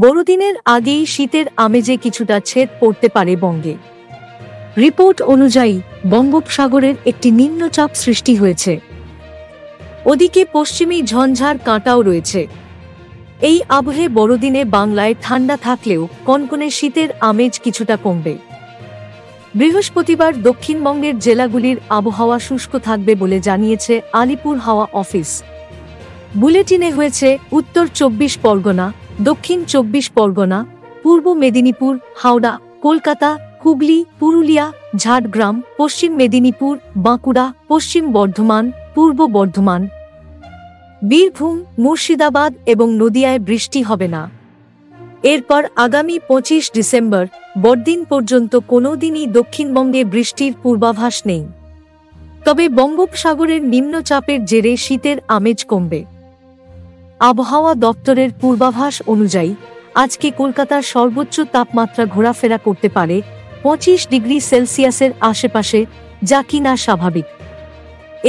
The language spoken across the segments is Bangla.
বড়দিনের আগেই শীতের আমেজে কিছুটা ছেদ পড়তে পারে বঙ্গে। রিপোর্ট অনুযায়ী বঙ্গোপসাগরের একটি নিম্নচাপ সৃষ্টি হয়েছে, ওদিকে পশ্চিমী ঝঞ্ঝার কাঁটাও রয়েছে। এই আবহে বড়দিনে বাংলায় ঠান্ডা থাকলেও কনকনে শীতের আমেজ কিছুটা কমবে। বৃহস্পতিবার দক্ষিণবঙ্গের জেলাগুলির আবহাওয়া শুষ্ক থাকবে বলে জানিয়েছে আলিপুর হাওয়া অফিস। বুলেটিনে হয়েছে উত্তর 24 পরগনা, দক্ষিণ 24 পরগনা, পূর্ব মেদিনীপুর, হাওড়া, কলকাতা, হুগলি, পুরুলিয়া, ঝাড়গ্রাম, পশ্চিম মেদিনীপুর, বাঁকুড়া, পশ্চিম বর্ধমান, পূর্ব বর্ধমান, বীরভূম, মুর্শিদাবাদ এবং নদিয়ায় বৃষ্টি হবে না। এরপর আগামী 25 ডিসেম্বর বড়দিন পর্যন্ত কোনো দিনই দক্ষিণবঙ্গে বৃষ্টির পূর্বাভাস নেই। তবে বঙ্গোপসাগরের নিম্নচাপের জেরে শীতের আমেজ কমবে। আবহাওয়া দপ্তরের পূর্বাভাস অনুযায়ী আজকে কলকাতার সর্বোচ্চ তাপমাত্রা ঘোরাফেরা করতে পারে 25 ডিগ্রি সেলসিয়াসের আশেপাশে, যা কিনা স্বাভাবিক।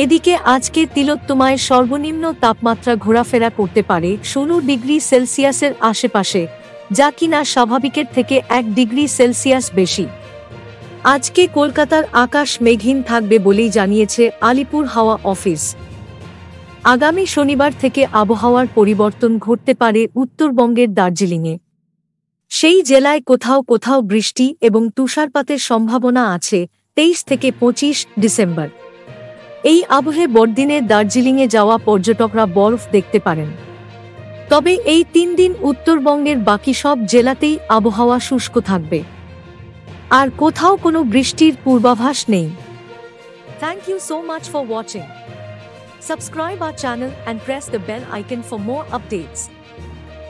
এদিকে আজকে তিলোত্তমায় সর্বনিম্ন তাপমাত্রা ঘোরাফেরা করতে পারে 16 ডিগ্রি সেলসিয়াসের আশেপাশে, যা কিনা স্বাভাবিকের থেকে 1 ডিগ্রি সেলসিয়াস বেশি। আজকে কলকাতার আকাশ মেঘহীন থাকবে বলেই জানিয়েছে আলিপুর হাওয়া অফিস। আগামী শনিবার থেকে আবহাওয়ার পরিবর্তন ঘটতে পারে উত্তরবঙ্গের দার্জিলিংয়ে। সেই জেলায় কোথাও কোথাও বৃষ্টি এবং তুষারপাতের সম্ভাবনা আছে 23 থেকে 25 ডিসেম্বর। এই আবহে বড়দিনে দার্জিলিংয়ে যাওয়া পর্যটকরা বরফ দেখতে পারেন। তবে এই 3 দিন উত্তরবঙ্গের বাকি সব জেলাতেই আবহাওয়া শুষ্ক থাকবে, আর কোথাও কোনো বৃষ্টির পূর্বাভাস নেই। Thank you so much for watching. Subscribe our channel and press the bell icon for more updates.